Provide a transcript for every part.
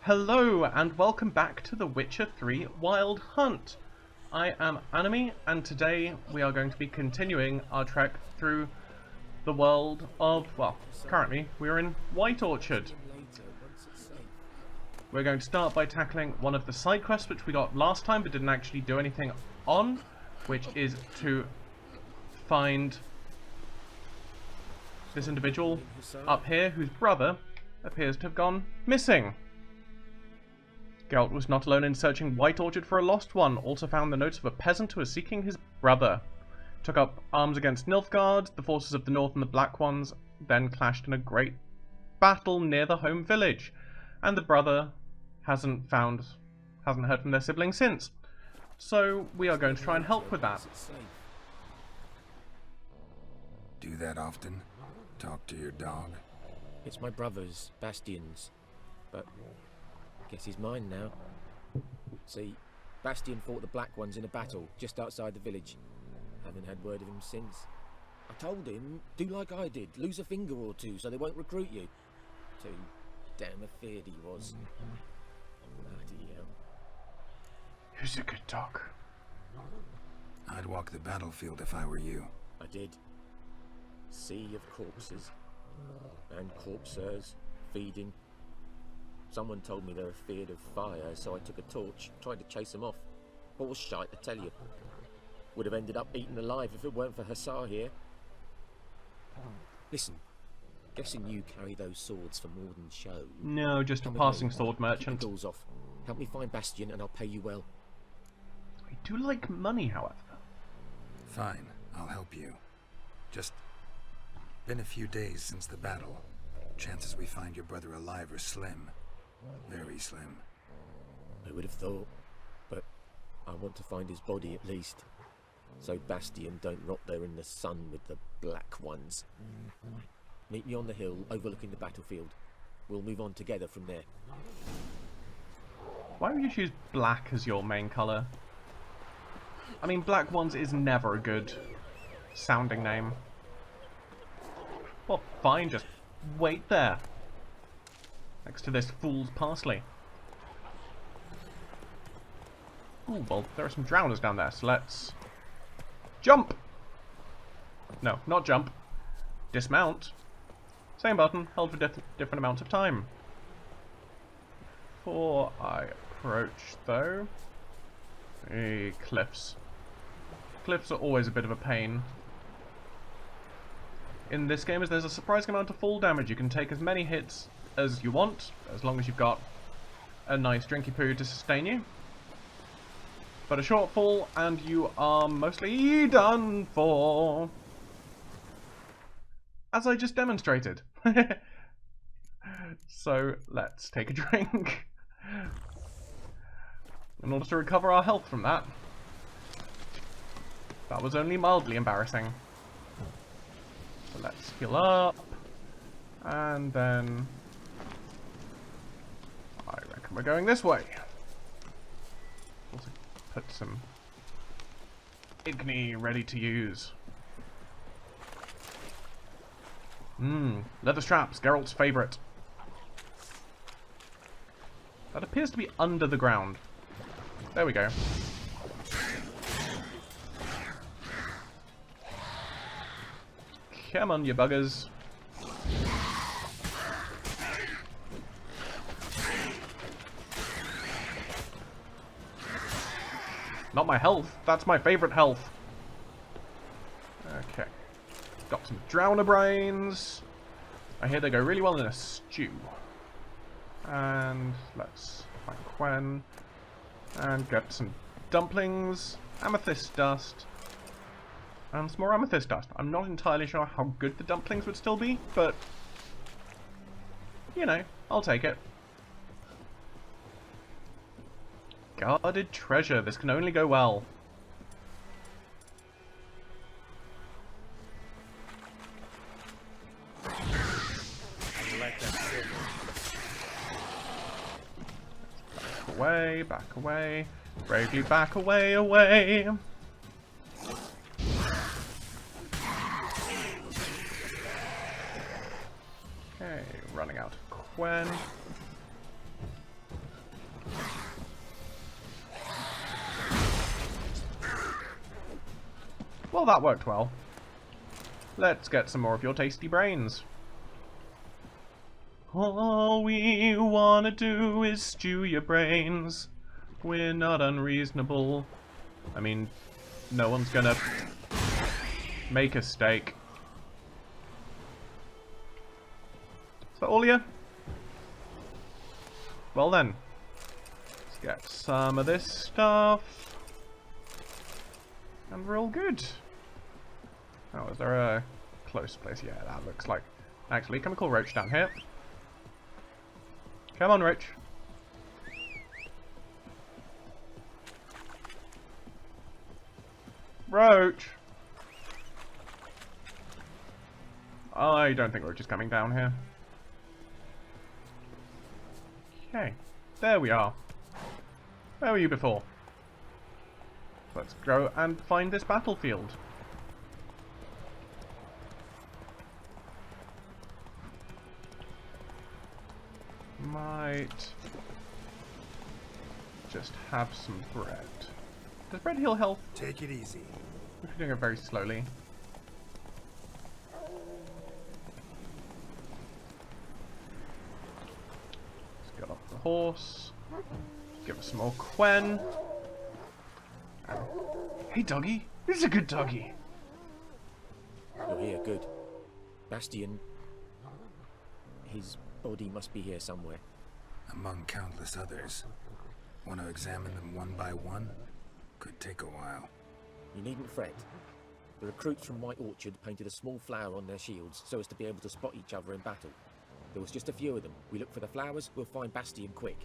Hello and welcome back to The Witcher 3 Wild Hunt. I am Annemie and today we are going to be continuing our trek through the world of, well, currently we're in White Orchard. We're going to start by tackling one of the side quests which we got last time but didn't actually do anything on, which is to find this individual up here whose brother appears to have gone missing. Geralt was not alone in searching White Orchard for a lost one, also found the notes of a peasant who was seeking his brother. Took up arms against Nilfgaard, the forces of the North and the Black Ones then clashed in a great battle near the home village, and the brother hasn't heard from their sibling since. So we are going to try and help with that. Do that often? Talk to your dog? It's my brother's, Bastian's, but I guess he's mine now. See, Bastian fought the Black Ones in a battle just outside the village. Haven't had word of him since. I told him, do like I did, lose a finger or two so they won't recruit you. Too damn afeard he was. Bloody hell. Who's a good dog? I'd walk the battlefield if I were you. I did. Sea of corpses. And corpsers feeding. Someone told me they're afeard of fire, so I took a torch, tried to chase them off. Horse shite, I tell you. Would have ended up eaten alive if it weren't for Hussar here. Listen, guessing you carry those swords for more than show. No, just a passing sword merchant. Keep the doors off. Help me find Bastian and I'll pay you well. I do like money, however. Fine, I'll help you. Just been a few days since the battle. Chances we find your brother alive are slim. Very slim. I would have thought, but I want to find his body at least. So Bastian don't rot there in the sun with the Black Ones. Meet me on the hill overlooking the battlefield. We'll move on together from there. Why would you choose black as your main colour? I mean, Black Ones is never a good sounding name. Well, fine, just wait there. Next to this fool's parsley. Ooh, well, there are some drowners down there, so let's jump! No, not jump. Dismount. Same button, held for different amounts of time. Before I approach, though, the cliffs. Cliffs are always a bit of a pain. In this game, as there's a surprising amount of fall damage, you can take as many hits as you want, as long as you've got a nice drinky poo to sustain you. But a short fall, and you are mostly done for. As I just demonstrated. So, let's take a drink. In order to recover our health from that. That was only mildly embarrassing. So let's heal up. And then I reckon we're going this way. Also put some Igni ready to use. Leather straps, Geralt's favourite. That appears to be under the ground. There we go. Come on, you buggers. Not my health. That's my favourite health. Okay. Got some drowner brains. I hear they go really well in a stew. And let's find Quen. And get some dumplings. Amethyst dust. And some more amethyst dust. I'm not entirely sure how good the dumplings would still be, but you know, I'll take it. Guarded treasure. This can only go well. Back away, back away. Bravely back away, away. Okay, running out of Quen. Well, that worked well. Let's get some more of your tasty brains. All we wanna do is stew your brains. We're not unreasonable. I mean, no one's gonna make a steak. Is that all you? Well then, let's get some of this stuff. And we're all good. Oh, is there a close place? Yeah, that looks like... Actually, can we call Roach down here? Come on, Roach. Roach! I don't think Roach is coming down here. Okay, there we are. Where were you before? Let's go and find this battlefield. Might just have some bread. Does bread heal health? Take it easy. We're doing it very slowly. Let's get off the horse. Give us some more Quen. Hey, doggy. This is a good doggy. You're here, good. Bastion... His body must be here somewhere. Among countless others. Want to examine them one by one? Could take a while. You needn't fret. The recruits from White Orchard painted a small flower on their shields so as to be able to spot each other in battle. There was just a few of them. We look for the flowers, we'll find Bastion quick.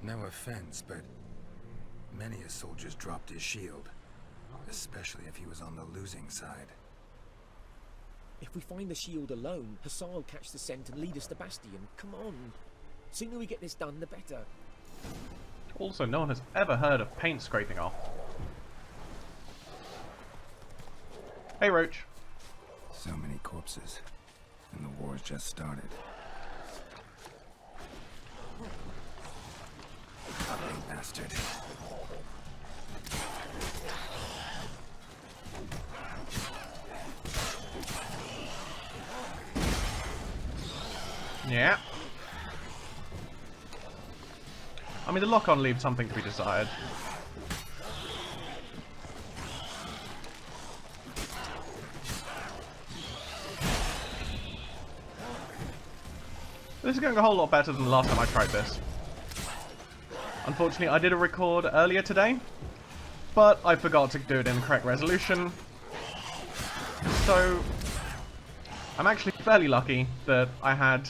No offense, but many a soldier's dropped his shield. Especially if he was on the losing side. If we find the shield alone, Hussar will catch the scent and lead us to Bastion. Come on. Sooner we get this done, the better. Also, no one has ever heard of paint scraping off. Hey, Roach. So many corpses. And the war's just started. Ugly bastard. Yeah. I mean, the lock-on leaves something to be desired. This is going a whole lot better than the last time I tried this. Unfortunately, I did a record earlier today, but I forgot to do it in the correct resolution. So, I'm actually fairly lucky that I had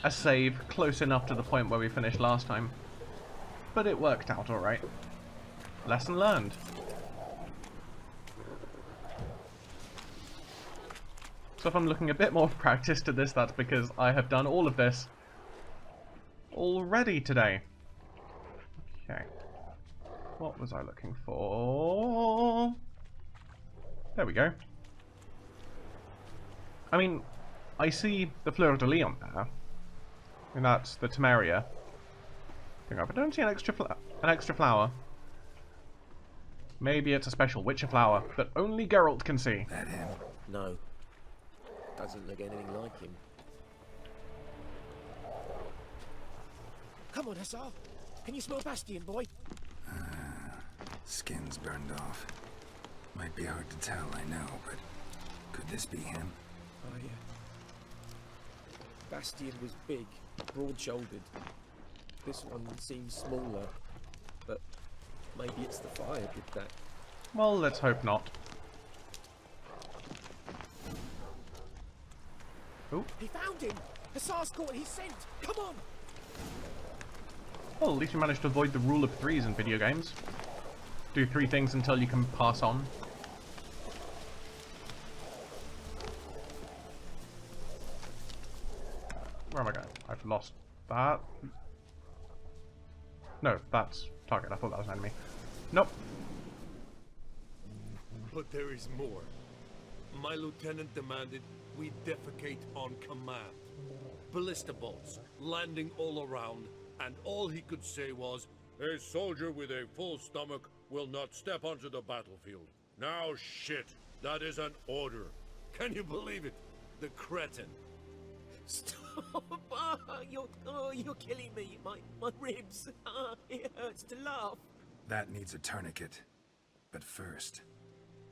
a save close enough to the point where we finished last time. But it worked out alright. Lesson learned. So if I'm looking a bit more practiced at this, that's because I have done all of this already today. Okay. What was I looking for? There we go. I mean, I see the Fleur de Lis on there. And that's the Temeria. But I don't see an extra flower. Maybe it's a special Witcher flower that only Geralt can see. That him? No. Doesn't look anything like him. Come on, Hussar. Can you smell Bastion, boy? Skin's burned off. Might be hard to tell, I know, but could this be him? Oh, yeah. Bastion was big, broad-shouldered. This one seems smaller, but maybe it's the fire did that. Well, let's hope not. Ooh. He found him! Hussar's caught his scent! Come on! Well, at least you managed to avoid the rule of threes in video games. Do 3 things until you can pass on. Where am I going? I've lost that. No, that's target. I thought that was an enemy. Nope. But there is more. My lieutenant demanded we defecate on command. Ballista bolts landing all around, and all he could say was, "A soldier with a full stomach will not step onto the battlefield. Now shit, that is an order. Can you believe it? The cretin. Stop! You're killing me. My ribs. It hurts to laugh. That needs a tourniquet. But first,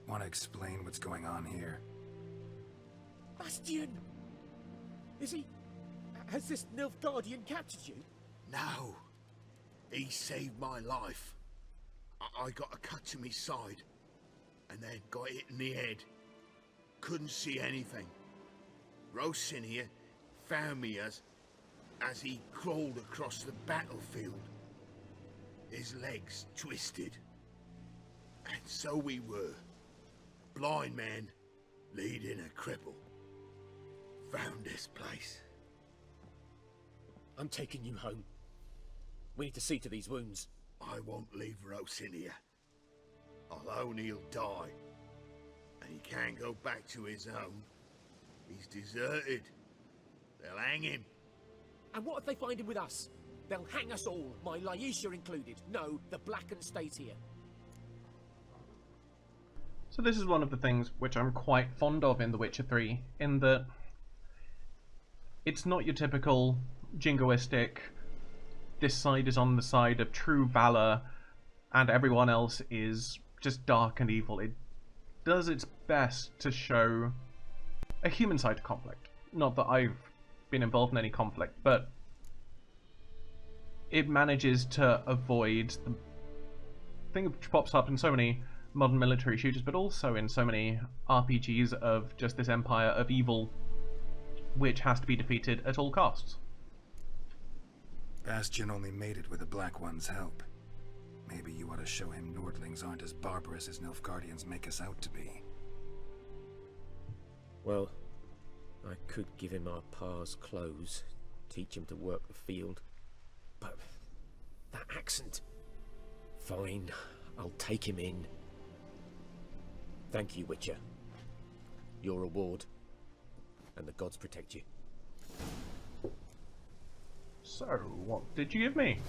want to explain what's going on here? Bastion! Is he... Has this Nilfgaardian captured you? No. He saved my life. I got a cut to my side, and then got hit in the head. Couldn't see anything. Rosinia found me as he crawled across the battlefield. His legs twisted. And so we were. Blind man leading a cripple. Found this place. I'm taking you home. We need to see to these wounds. I won't leave Rosinia. Alone he'll die. And he can't go back to his own. He's deserted. They'll hang him. And what if they find him with us? They'll hang us all, my Laisha included. No, the Blackened stays here. So this is one of the things which I'm quite fond of in The Witcher 3, in that it's not your typical jingoistic, this side is on the side of true valor and everyone else is just dark and evil. It does its best to show a human side to conflict. Not that I've been involved in any conflict, but it manages to avoid the thing which pops up in so many modern military shooters, but also in so many RPGs of just this empire of evil which has to be defeated at all costs. Bastion only made it with the Black One's help. Maybe you ought to show him Nordlings aren't as barbarous as Nilfgaardians make us out to be. Well, I could give him our pa's clothes, teach him to work the field. But that accent... Fine, I'll take him in. Thank you, Witcher. Your reward. And the gods protect you. So, what did you give me?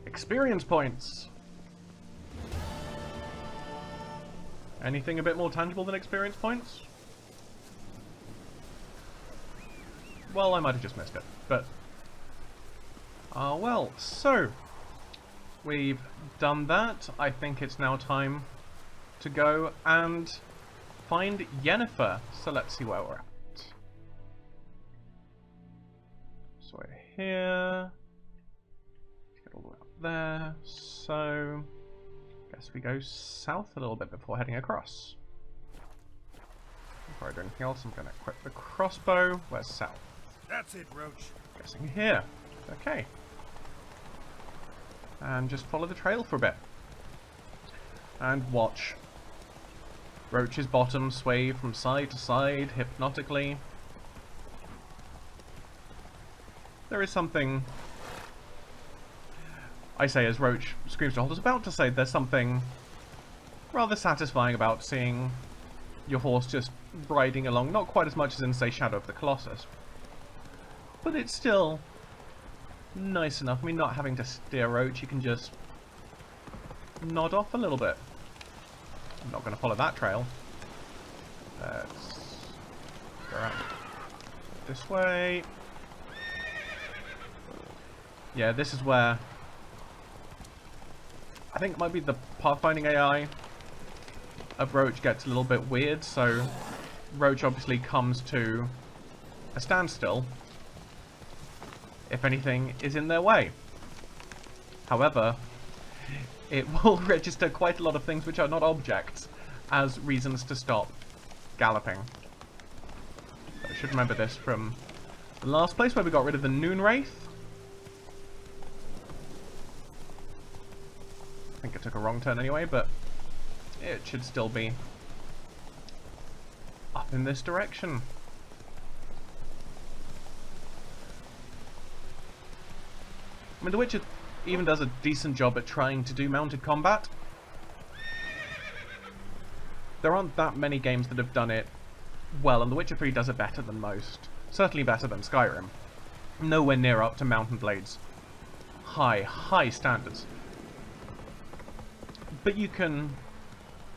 Experience points! Anything a bit more tangible than experience points? Well, I might have just missed it, but... well, so... We've done that. I think it's now time to go and find Yennefer. So let's see where we're at. So we're here. Get all the way up there. So... guess we go south a little bit before heading across. Before I do anything else, I'm going to equip the crossbow. Where's south? That's it, Roach. Guessing here. Okay. And just follow the trail for a bit. And watch Roach's bottom sway from side to side hypnotically. There is something... I say as Roach screams to hold. I was about to say there's something rather satisfying about seeing your horse just riding along. Not quite as much as in, say, Shadow of the Colossus. But it's still nice enough. I mean, not having to steer Roach, you can just nod off a little bit. I'm not going to follow that trail. Let's go around this way. Yeah, this is where I think it might be the pathfinding AI of Roach gets a little bit weird, so Roach obviously comes to a standstill if anything is in their way. However, it will register quite a lot of things which are not objects as reasons to stop galloping. So I should remember this from the last place where we got rid of the Noon Wraith. I think it took a wrong turn anyway, but it should still be up in this direction. I mean, The Witcher even does a decent job at trying to do mounted combat. There aren't that many games that have done it well, and The Witcher 3 does it better than most. Certainly better than Skyrim. Nowhere near up to Mount and Blade's high standards. But you can,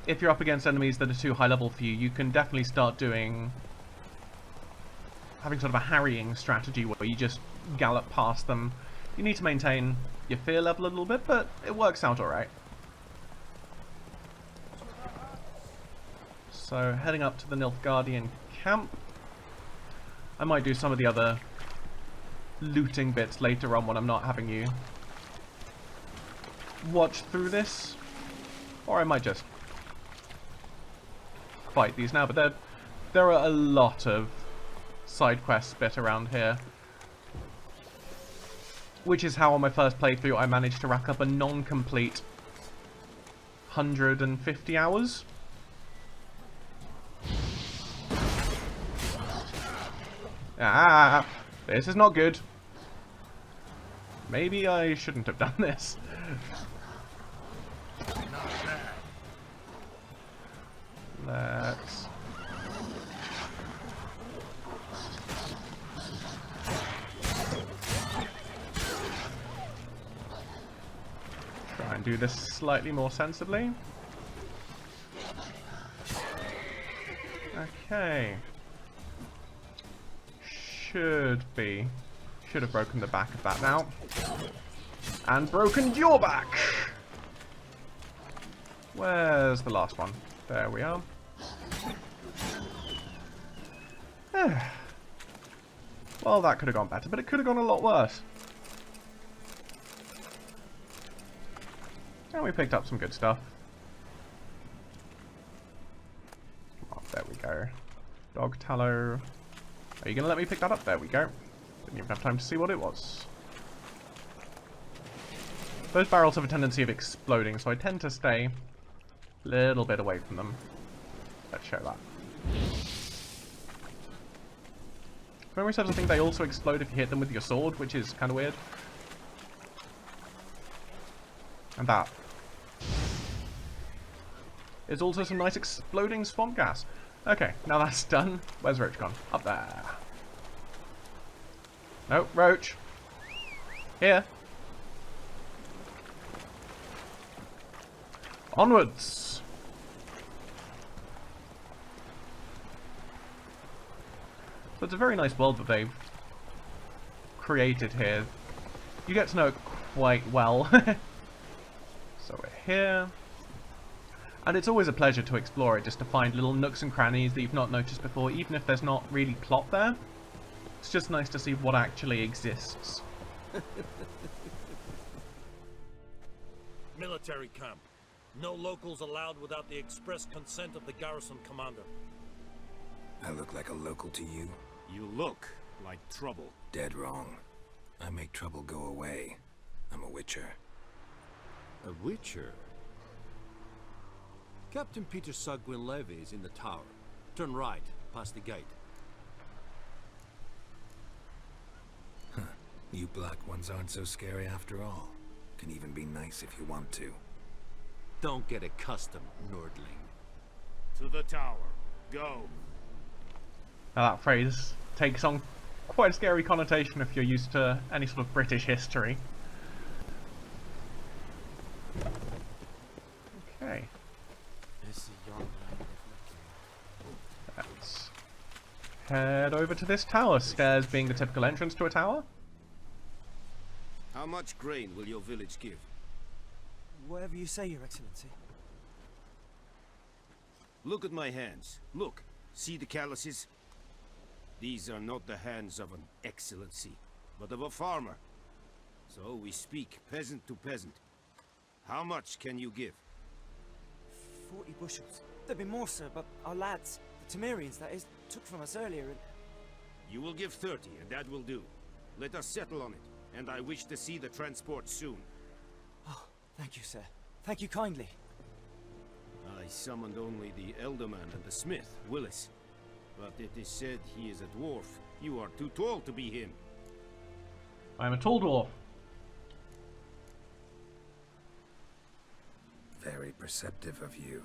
if you're up against enemies that are too high level for you, you can definitely start having sort of a harrying strategy where you just gallop past them. You need to maintain your fear level a little bit, but it works out alright. So, heading up to the Nilfgaardian camp. I might do some of the other looting bits later on when I'm not having you watch through this. Or I might just fight these now, but there are a lot of side quests bit around here. Which is how on my first playthrough I managed to rack up a non-complete 150 hours. Ah, this is not good. Maybe I shouldn't have done this. Let's... try and do this slightly more sensibly. Okay. Should have broken the back of that now. And broken your back! Where's the last one? There we are. Well, that could have gone better, but it could have gone a lot worse. And we picked up some good stuff. Oh, there we go. Dog tallow. Are you going to let me pick that up? There we go. Didn't even have time to see what it was. Those barrels have a tendency of exploding, so I tend to stay a little bit away from them. Let's show that. Memory serves, I think they also explode if you hit them with your sword, which is kind of weird. And that is also some nice exploding swamp gas. Okay, now that's done. Where's Roach gone? Up there. No, Roach. Here. Onwards. So it's a very nice world that they've created here. You get to know it quite well. So we're here. And it's always a pleasure to explore it, just to find little nooks and crannies that you've not noticed before, even if there's not really plot there. It's just nice to see what actually exists. Military camp. No locals allowed without the express consent of the garrison commander. I look like a local to you? You look like trouble. Dead wrong. I make trouble go away. I'm a witcher. A witcher? Captain Peter Sagwin Levy is in the tower. Turn right, past the gate. Huh. You black ones aren't so scary after all. Can even be nice if you want to. Don't get accustomed, Nordling. To the tower. Go. Now that phrase takes on quite a scary connotation if you're used to any sort of British history. Okay. Let's head over to this tower. Stairs being the typical entrance to a tower. How much grain will your village give? Whatever you say, Your Excellency. Look at my hands. Look. See the calluses? These are not the hands of an excellency, but of a farmer. So we speak peasant to peasant. How much can you give? 40 bushels. There'd be more, sir, but our lads, the Temerians, that is, took from us earlier and... You will give 30, and that will do. Let us settle on it, and I wish to see the transport soon. Oh, thank you, sir. Thank you kindly. I summoned only the Elderman and the smith, Willis. But it is said he is a dwarf. You are too tall to be him. I'm a tall dwarf. Very perceptive of you.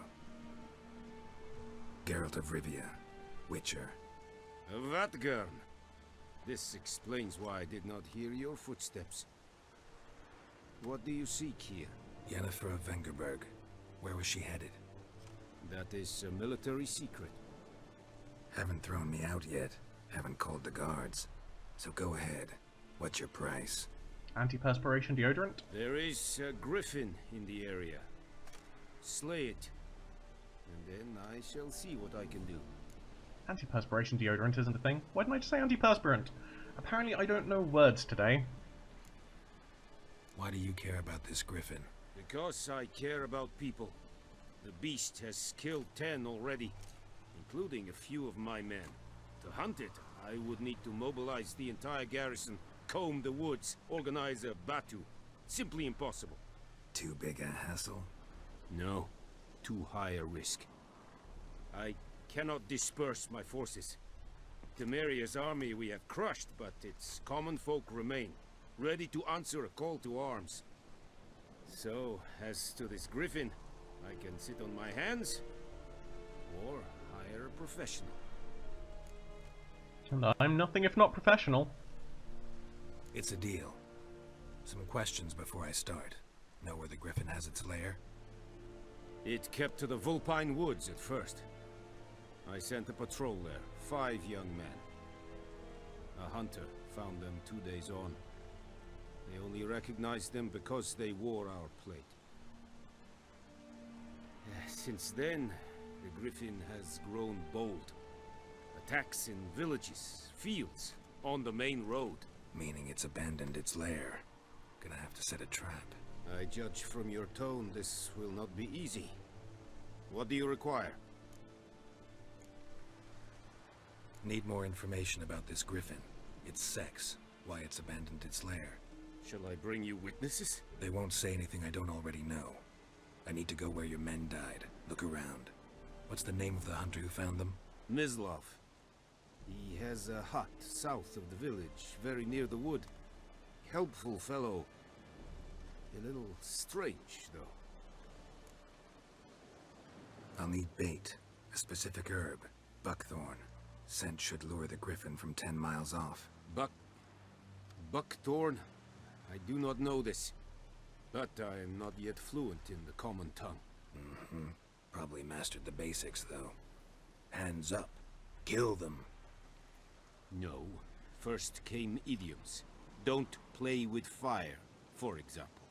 Geralt of Rivia, Witcher. Vatgern. This explains why I did not hear your footsteps. What do you seek here? Yennefer of Vengerberg. Where was she headed? That is a military secret. Haven't thrown me out yet. Haven't called the guards. So go ahead. What's your price? Antiperspiration deodorant? There is a griffin in the area. Slay it, and then I shall see what I can do. Antiperspiration deodorant isn't a thing. Why didn't I just say antiperspirant? Apparently I don't know words today. Why do you care about this griffin? Because I care about people. The beast has killed 10 already, including a few of my men. To hunt it, I would need to mobilize the entire garrison, comb the woods, organize a batu. Simply impossible. Too big a hassle? No, too high a risk. I cannot disperse my forces. Temeria's army we have crushed, but its common folk remain, ready to answer a call to arms. So, as to this griffin, I can sit on my hands, or hire a professional. And I'm nothing if not professional. It's a deal. Some questions before I start. Know where the griffin has its lair? It kept to the Vulpine Woods at first. I sent a patrol there, 5 young men. A hunter found them 2 days on. They only recognized them because they wore our plate. Since then, the griffin has grown bold. Attacks in villages, fields, on the main road. Meaning it's abandoned its lair. Gonna have to set a trap. I judge from your tone this will not be easy. What do you require? Need more information about this griffin. Its sex, why it's abandoned its lair. Shall I bring you witnesses? They won't say anything I don't already know. I need to go where your men died. Look around. What's the name of the hunter who found them? Mislav. He has a hut south of the village, very near the wood. Helpful fellow. A little strange, though. I'll need bait. A specific herb. Buckthorn. Scent should lure the griffin from 10 miles off. Buckthorn? I do not know this. But I am not yet fluent in the common tongue. Probably mastered the basics, though. Hands up. Kill them. No. First came idioms. Don't play with fire, for example.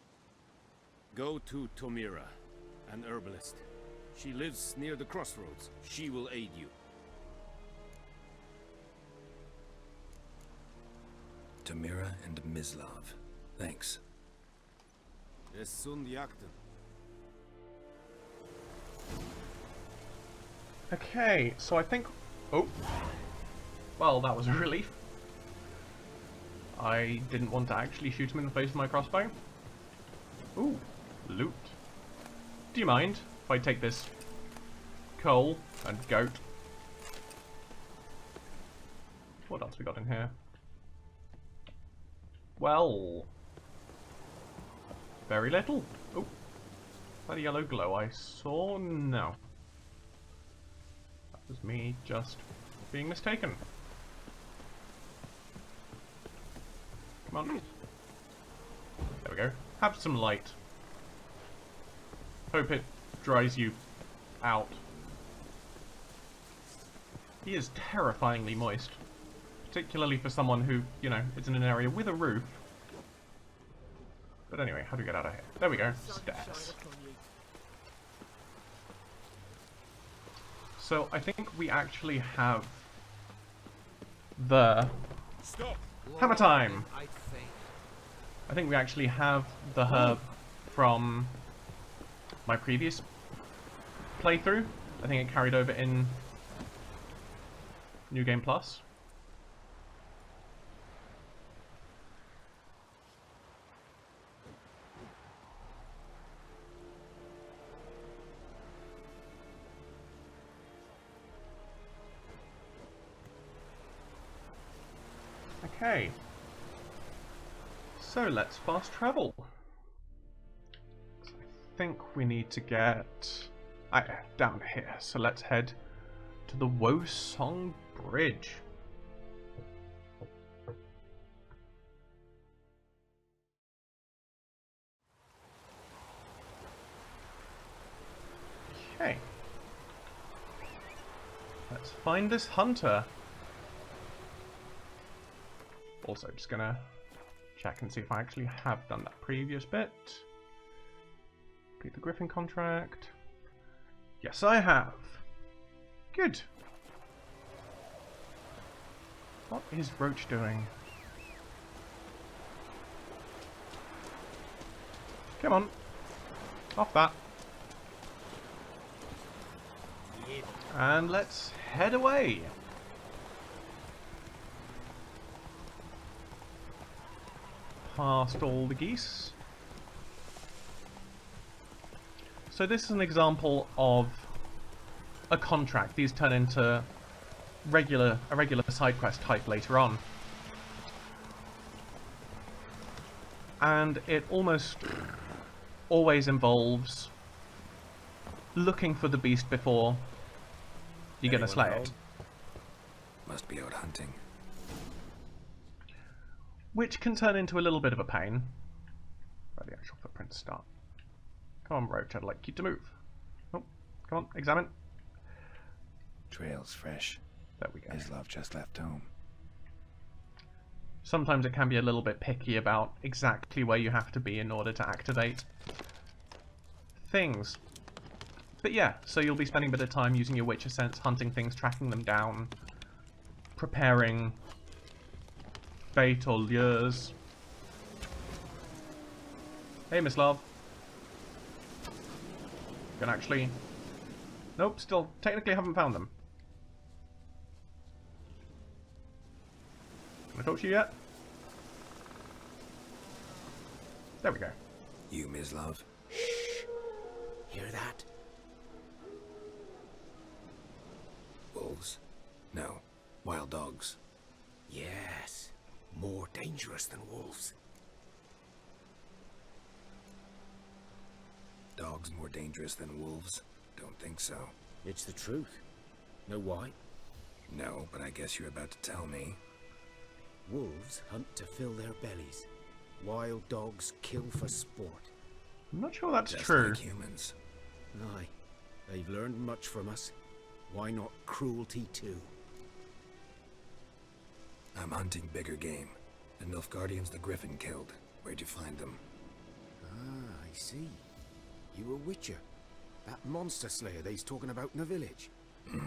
Go to Tomira, an herbalist. She lives near the crossroads. She will aid you. Tomira and Mislav. Thanks. Es sunt jakten. Okay, so I think... Oh. Well, that was a relief. I didn't want to actually shoot him in the face with my crossbow. Ooh, loot. Do you mind if I take this coal and goat? What else we got in here? Well... very little. Oh, that a yellow glow I saw? No. That was me just being mistaken. Come on. There we go. Have some light. Hope it dries you out. He is terrifyingly moist. Particularly for someone who, you know, is in an area with a roof. But anyway, how do we get out of here? There we go. Stairs. So I think we actually have the hammer time. I think we actually have the herb from my previous playthrough. I think it carried over in New Game Plus. Okay, so let's fast travel. I think we need to get down here, so let's head to the Wosong Bridge. Okay. Let's find this hunter. Also, just gonna check and see if I actually have done that previous bit. Complete the griffin contract. Yes, I have. Good. What is Roach doing? Come on. Off that. And let's head away. Past all the geese. So this is an example of a contract. These turn into a regular side quest type later on. And it almost always involves looking for the beast before you're going to slay it. Must be out hunting. Which can turn into a little bit of a pain. Where the actual footprints start. Come on, Roach, I'd like you to move. Oh, come on, examine. Trail's fresh. There we go. His love just left home. Sometimes it can be a little bit picky about exactly where you have to be in order to activate things. But yeah, so you'll be spending a bit of time using your Witcher sense, hunting things, tracking them down, preparing bait or lures. Hey, Miss Love. Can actually... Nope, still technically haven't found them. Can I talk to you yet? There we go. You, Ms. Love? Hear that? Wolves? No. Wild dogs. Yes. More dangerous than wolves. Dogs more dangerous than wolves? Don't think so. It's the truth. Know why? No, but I guess you're about to tell me. Wolves hunt to fill their bellies. Wild dogs kill for sport. I'm not sure that's Just true. like humans. Aye. They've learned much from us. Why not cruelty too? I'm hunting bigger game. The Nilfgaardians the Griffin killed. Where'd you find them? Ah, I see. You a witcher. That monster slayer they's talking about in the village. I'll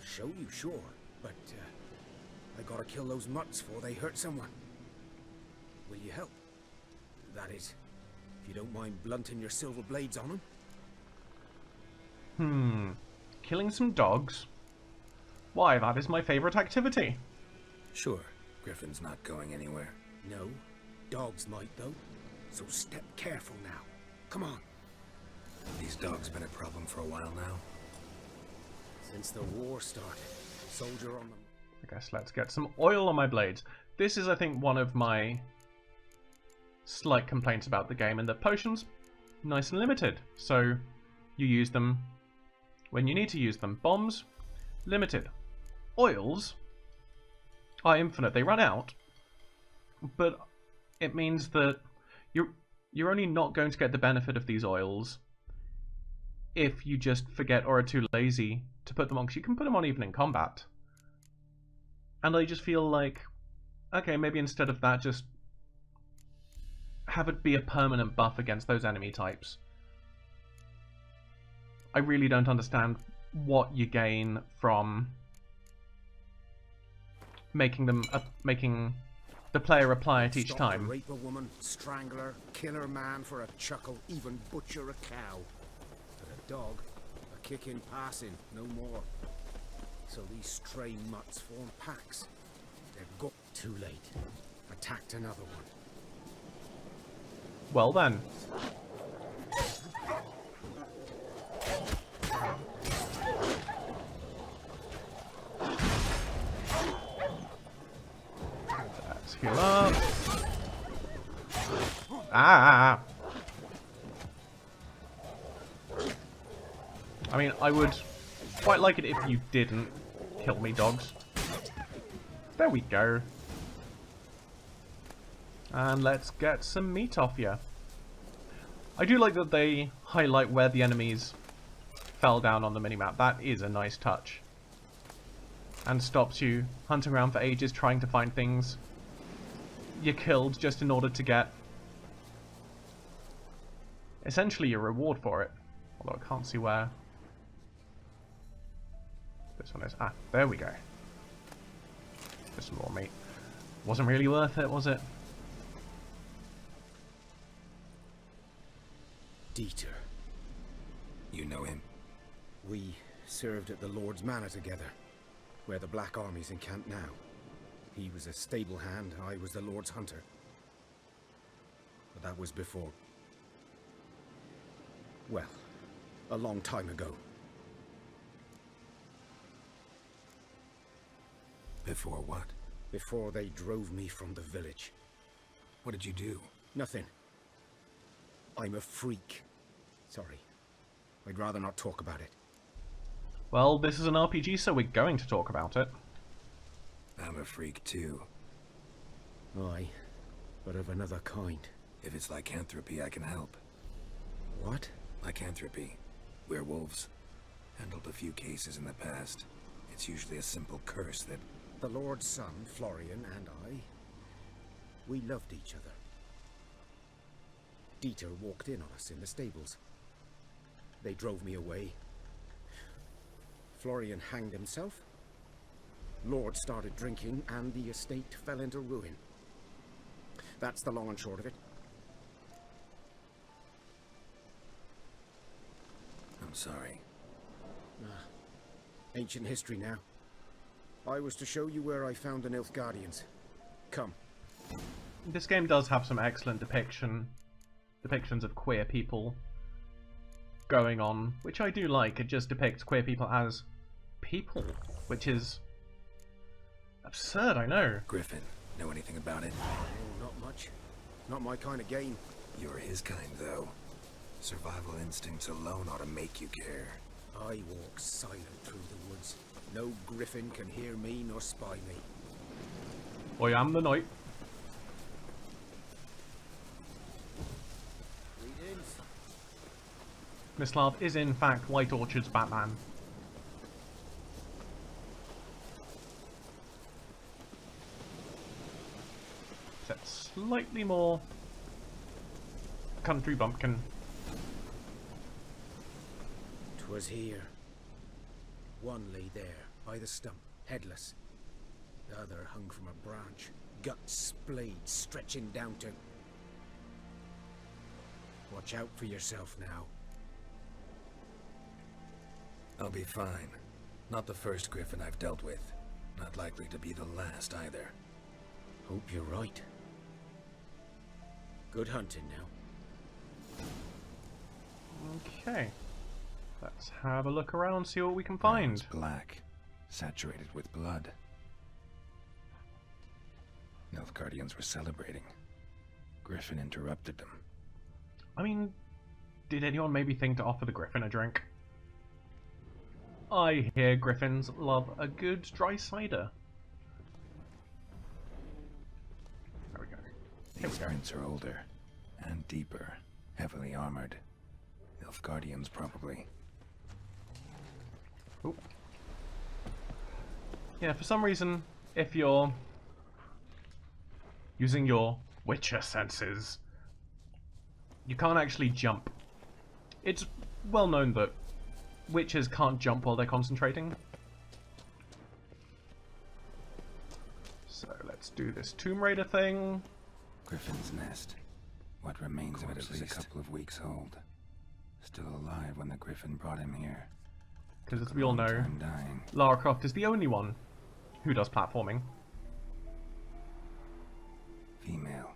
show you, sure. But, I gotta kill those mutts before they hurt someone. Will you help? That is, if you don't mind blunting your silver blades on them. Killing some dogs? Why, that is my favourite activity. Sure. Griffin's not going anywhere. No, dogs might though. So step careful now. Come on. These dogs been a problem for a while now. Since the war started, soldier on them. I guess let's get some oil on my blades. This is, I think, one of my slight complaints about the game, and the potions, nice and limited. So you use them when you need to use them. Bombs, limited. Oils are infinite. They run out, but it means that you're only not going to get the benefit of these oils if you just forget or are too lazy to put them on, because you can put them on even in combat. And I just feel like, okay, maybe instead of that, just have it be a permanent buff against those enemy types. I really don't understand what you gain from making the player apply it each Stop time. to rape a woman, strangle her, kill her man for a chuckle, even butcher a cow. But a dog, a kick in passing, no more. So these stray mutts form packs. They're got too late. Attacked another one. Well then. Let's heal up. Ah! I mean, I would quite like it if you didn't kill me, dogs. There we go. And let's get some meat off you. I do like that they highlight where the enemies fell down on the minimap. That is a nice touch. And stops you hunting around for ages trying to find things you killed just in order to get essentially your reward for it. Although I can't see where this one is. Ah, there we go. Just some more meat. Wasn't really worth it, was it? Dieter. You know him? We served at the Lord's Manor together, where the Black Army's encamped now. He was a stable hand, I was the Lord's hunter. But that was before... well, a long time ago. Before what? Before they drove me from the village. What did you do? Nothing. I'm a freak. Sorry. I'd rather not talk about it. Well, this is an RPG, so we're going to talk about it. I'm a freak too. Aye, but of another kind. If it's lycanthropy, I can help. What? Lycanthropy. Werewolves. Handled a few cases in the past. It's usually a simple curse that... The Lord's son, Florian, and I... we loved each other. Dieter walked in on us in the stables. They drove me away. Florian hanged himself. Lord started drinking, and the estate fell into ruin. That's the long and short of it. I'm sorry. Ancient history now. I was to show you where I found the Nilfgaardians. Come. This game does have some excellent depictions of queer people going on, which I do like. It just depicts queer people as people, which is absurd, I know. Griffin, know anything about it? Oh, not much. Not my kind of game. You're his kind, though. Survival instincts alone ought to make you care. I walk silent through the woods. No griffin can hear me nor spy me. I am the knight. Greetings. Mislav is in fact White Orchard's Batman. Set slightly more country bumpkin. 'Twas here. One lay there, by the stump, headless. The other hung from a branch, guts splayed, stretching down to... Watch out for yourself now. I'll be fine. Not the first griffin I've dealt with. Not likely to be the last either. Hope you're right. Good hunting now. Okay. Let's have a look around, see what we can find. It's black, saturated with blood. Nilfgaardians were celebrating. Griffin interrupted them. I mean, did anyone maybe think to offer the griffin a drink? I hear griffins love a good dry cider. There we go. Here These we go. prints are older and deeper, heavily armored. Nilfgaardians, probably. Ooh. Yeah, for some reason, if you're using your Witcher senses, you can't actually jump. It's well known that Witchers can't jump while they're concentrating. So let's do this Tomb Raider thing. Griffin's nest. What remains of it is a couple of weeks old. Still alive when the griffin brought him here. Because as we all know, Dying. Lara Croft is the only one who does platforming. Female.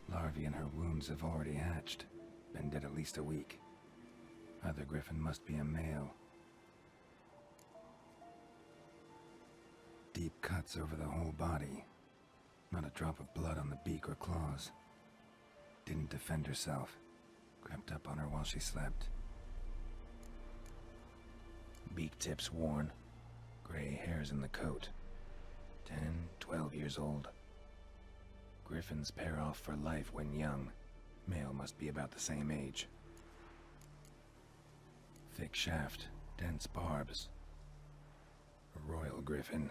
Larvae in her wounds have already hatched. Been dead at least a week. Other griffin must be a male. Deep cuts over the whole body. Not a drop of blood on the beak or claws. Didn't defend herself. Crept up on her while she slept. Beak tips worn. Gray hairs in the coat. 10, 12 years old. Griffins pair off for life when young. Male must be about the same age. Thick shaft, dense barbs. A royal griffin.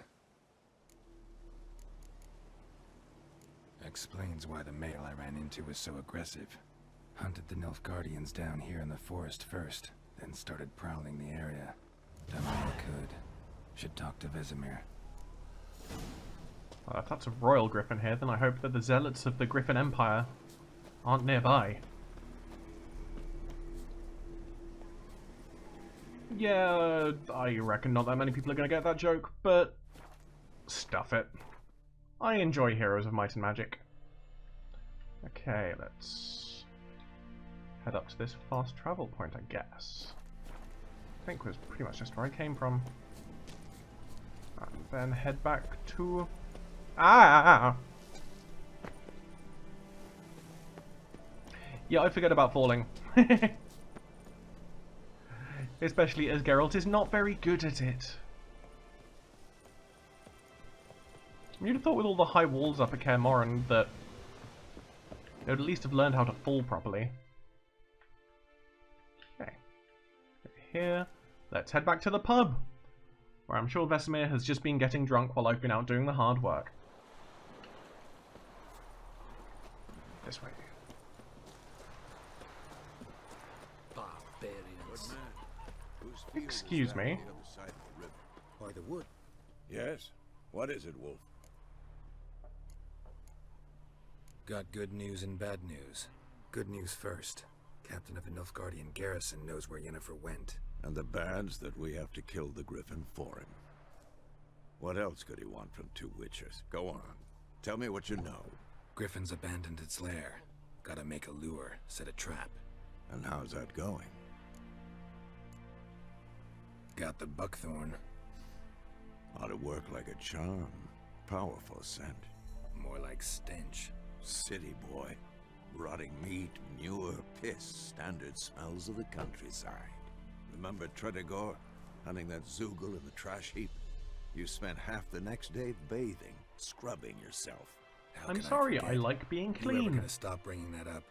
Explains why the male I ran into was so aggressive. Hunted the Nilfgaardians down here in the forest first, then started prowling the area. Done all I could. Should talk to Vesemir. Well, if that's a royal griffin here, then I hope that the zealots of the Griffin Empire aren't nearby. Yeah, I reckon not that many people are going to get that joke, but stuff it. I enjoy Heroes of Might and Magic. Okay, let's head up to this fast travel point, I guess. I think was pretty much just where I came from. And then head back to... Ah! Yeah, I forget about falling. Especially as Geralt is not very good at it. You'd have thought with all the high walls up at Kaer Morhen that they would at least have learned how to fall properly. Okay. Here. Let's head back to the pub, where I'm sure Vesemir has just been getting drunk while I've been out doing the hard work. This way. Barbarians. Excuse me. By the wood. Yes? What is it, Wolf? Got good news and bad news. Good news first. Captain of the Nilfgaardian garrison knows where Yennefer went. And the bad's that we have to kill the Griffin for him. What else could he want from two witchers? Go on. Tell me what you know. Griffin's abandoned its lair. Gotta make a lure, set a trap. And how's that going? Got the buckthorn. Ought to work like a charm. Powerful scent. More like stench. City boy. Rotting meat, manure, piss. Standard smells of the countryside. Remember Tredegor? Hunting that Zoogle in the trash heap? You spent half the next day bathing, scrubbing yourself. How I'm can sorry, I forget? like being You ever clean. gonna stop bringing that up?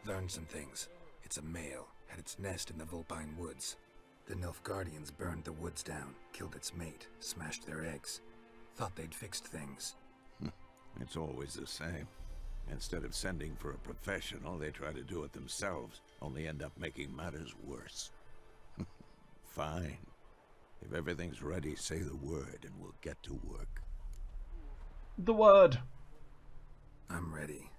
Learned some things. It's a male. Had its nest in the Vulpine Woods. The Nilfgaardians burned the woods down, killed its mate, smashed their eggs. Thought they'd fixed things. It's always the same. Instead of sending for a professional, they try to do it themselves, only end up making matters worse. Fine. If everything's ready, say the word and we'll get to work. The word. I'm ready.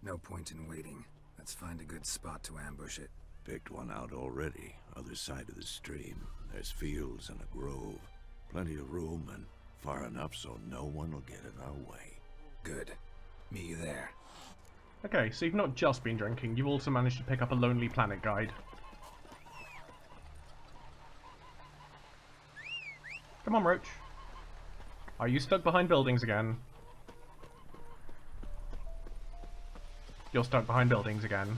No point in waiting. Let's find a good spot to ambush it. Picked one out already, other side of the stream. There's fields and a grove. Plenty of room and far enough so no one will get in our way. Good. Meet you there. Okay, so you've not just been drinking, you've also managed to pick up a Lonely Planet guide. Come on, Roach. Are you stuck behind buildings again? You're stuck behind buildings again.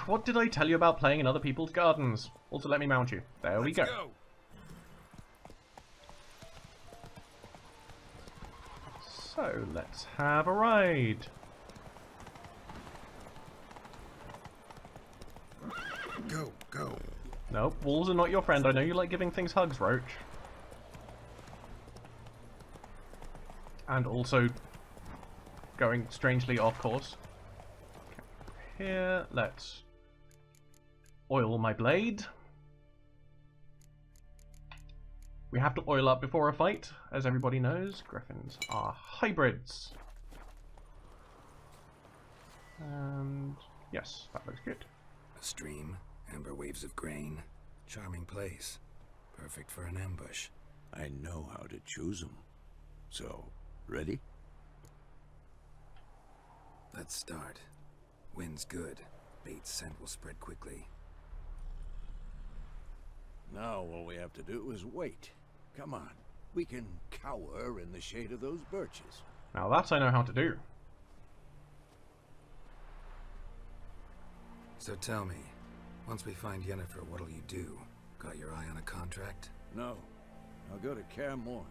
What did I tell you about playing in other people's gardens? Also, let me mount you. There we go. So, let's have a ride. Go, go. Nope, walls are not your friend. I know you like giving things hugs, Roach. And also going strangely off course. Okay, here, let's oil my blade. We have to oil up before a fight, as everybody knows. Griffins are hybrids. And yes, that looks good. A stream, amber waves of grain. Charming place. Perfect for an ambush. I know how to choose them. So, ready? Let's start. Wind's good. Bait's scent will spread quickly. Now all we have to do is wait. Come on. We can cower in the shade of those birches. Now that I know how to do. So tell me, once we find Yennefer, what'll you do? Got your eye on a contract? No. I'll go to Kaer Morhen.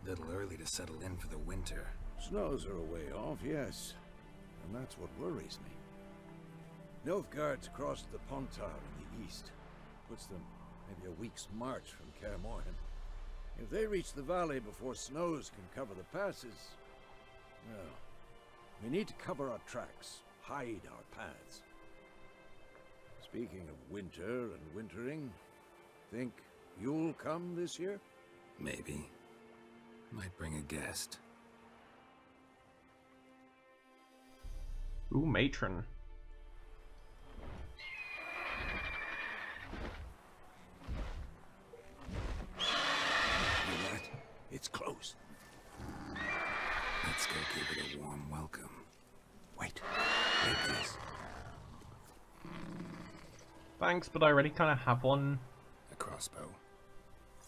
Little early to settle in for the winter. Snows are a way off, yes. And that's what worries me. Nilfgaard's crossed the Pontar in the east. Puts them maybe a week's march from Kaer Morhen. If they reach the valley before snows can cover the passes, well, we need to cover our tracks, hide our paths. Speaking of winter and wintering, think you'll come this year? Maybe. Might bring a guest. Ooh, matron. Hear that? It's close. Let's go give it a warm welcome. Wait. Take this. Thanks, but I already kind of have one. A crossbow.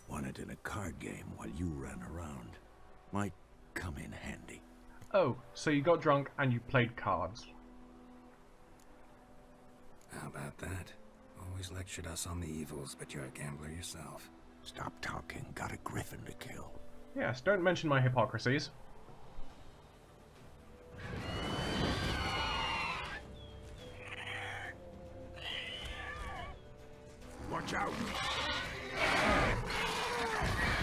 Won it in a card game while you ran around. Might come in handy. Oh, so you got drunk and you played cards. How about that? Always lectured us on the evils, but you're a gambler yourself. Stop talking. Got a griffin to kill. Yes, don't mention my hypocrisies. Watch out!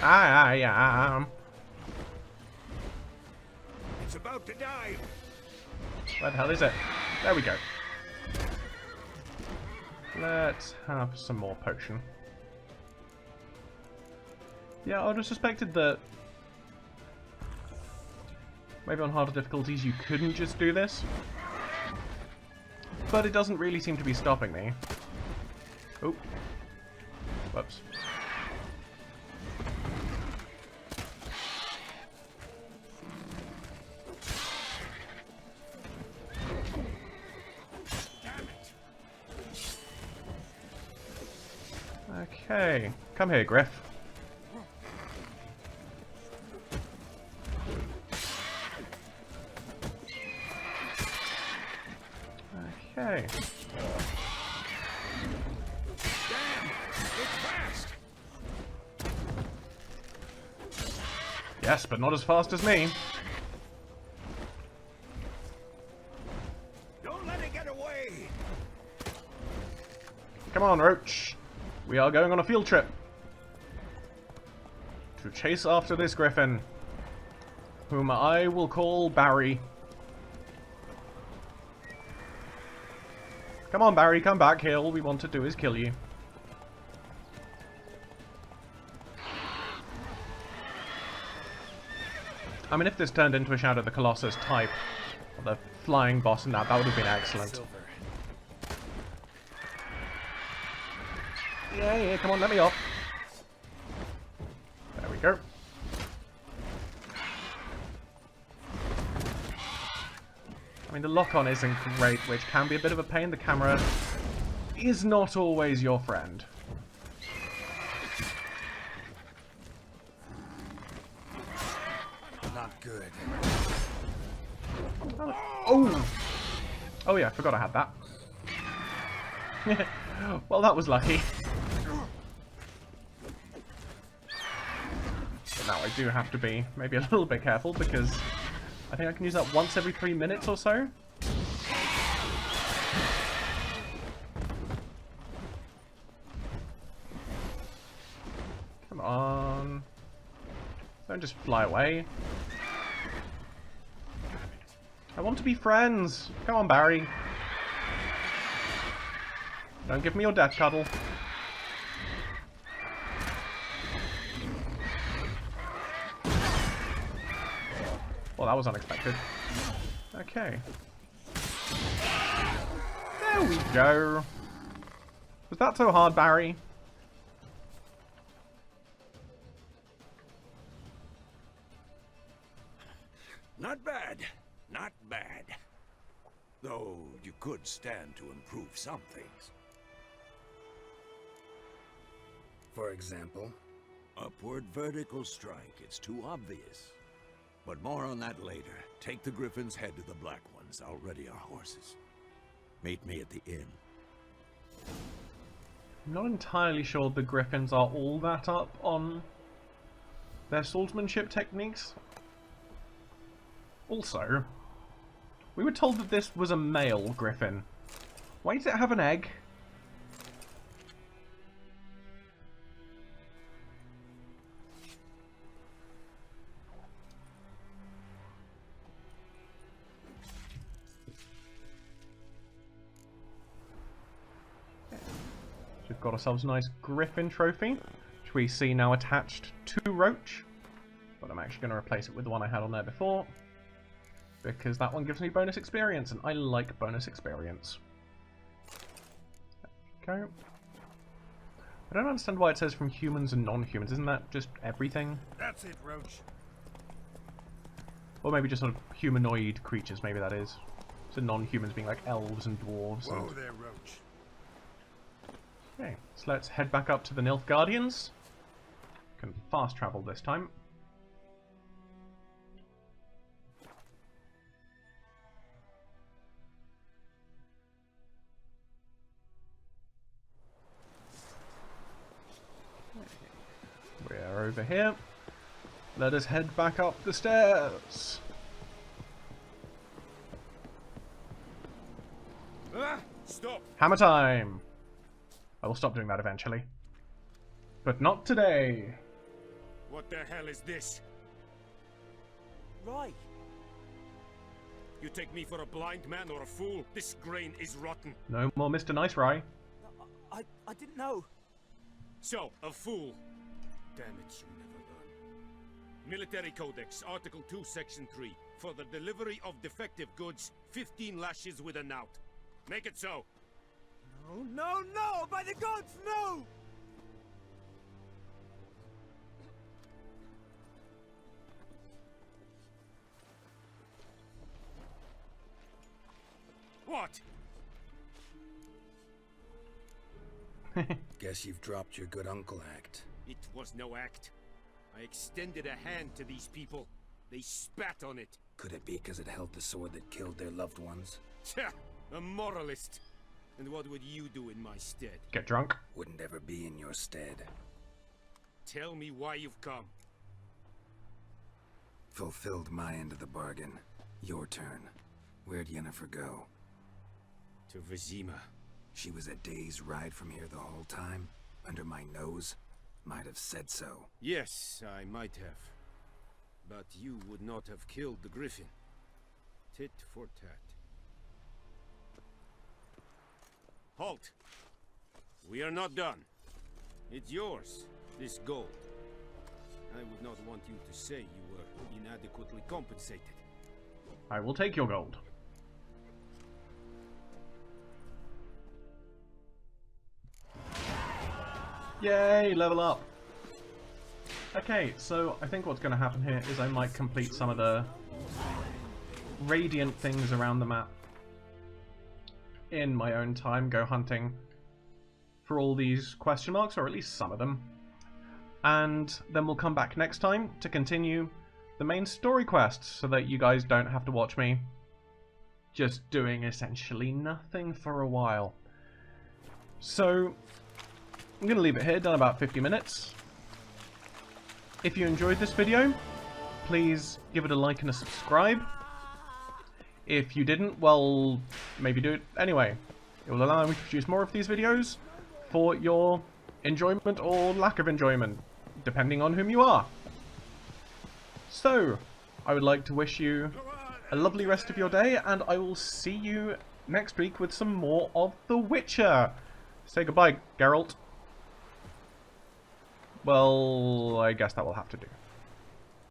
I am. It's about to dive! Where the hell is it? There we go. Let's have some more potion. Yeah, I would have suspected that maybe on harder difficulties you couldn't just do this. But it doesn't really seem to be stopping me. Oh. Whoops. Okay, come here, Griff. Okay. Damn! It's fast! Yes, but not as fast as me. Don't let it get away! Come on, Roach. We are going on a field trip to chase after this griffin, whom I will call Barry. Come on, Barry, come back here. All we want to do is kill you. I mean, if this turned into a Shadow of the Colossus type, or the flying boss and that would have been excellent. Yeah, come on, let me off. There we go. I mean, the lock-on isn't great, which can be a bit of a pain. The camera is not always your friend. Not good. Oh! Oh yeah, I forgot I had that. Well, that was lucky. But now I do have to be maybe a little bit careful because I think I can use that once every 3 minutes or so. Come on. Don't just fly away. I want to be friends. Come on, Barry. Don't give me your death cuddle. Well, that was unexpected. Okay. There we go. Was that so hard, Barry? Not bad. Not bad. Though you could stand to improve some things. For example? Upward vertical strike. It's too obvious. But more on that later. Take the Griffin's head to the Black Ones. I'll ready our horses. Meet me at the inn. I'm not entirely sure the Griffins are all that up on their swordsmanship techniques. Also, we were told that this was a male griffin. Why does it have an egg? We've got ourselves a nice griffin trophy, which we see now attached to Roach. But I'm actually going to replace it with the one I had on there before, because that one gives me bonus experience, and I like bonus experience. There we go. I don't understand why it says from humans and non-humans. Isn't that just everything? That's it, Roach. Or maybe just sort of humanoid creatures, maybe that is. So non-humans being like elves and dwarves. Whoa And... there, Roach. Okay, so let's head back up to the Nilfgaardians. Can fast travel this time. We're over here. Let us head back up the stairs. Ah! Stop! Hammer time! I will stop doing that eventually. But not today. What the hell is this? Right. You take me for a blind man or a fool? This grain is rotten. No more Mr. Nice Rye. I didn't know. So, a fool. Damn it, you never learn. Military Codex, Article 2, Section 3. For the delivery of defective goods, 15 lashes with a knout. Make it so. No, no, no! By the gods, no! What? Guess you've dropped your good uncle act. It was no act. I extended a hand to these people. They spat on it. Could it be because it held the sword that killed their loved ones? Tja, a moralist. And what would you do in my stead? Get drunk. Wouldn't ever be in your stead. Tell me why you've come. Fulfilled my end of the bargain. Your turn. Where'd Yennefer go? To Vizima. She was a day's ride from here the whole time? Under my nose? Might have said so. Yes, I might have. But you would not have killed the griffin. Tit for tat. Halt! We are not done. It's yours, this gold. I would not want you to say you were inadequately compensated. I will take your gold. Yay, level up. Okay, so I think what's going to happen here is I might complete some of the radiant things around the map in my own time, go hunting for all these question marks, or at least some of them. And then we'll come back next time to continue the main story quest, so that you guys don't have to watch me just doing essentially nothing for a while. So I'm going to leave it here, done about 50 minutes. If you enjoyed this video, please give it a like and a subscribe. If you didn't, well, maybe do it anyway. It will allow me to produce more of these videos for your enjoyment or lack of enjoyment, depending on whom you are. So, I would like to wish you a lovely rest of your day, and I will see you next week with some more of The Witcher. Say goodbye, Geralt. Well, I guess that will have to do.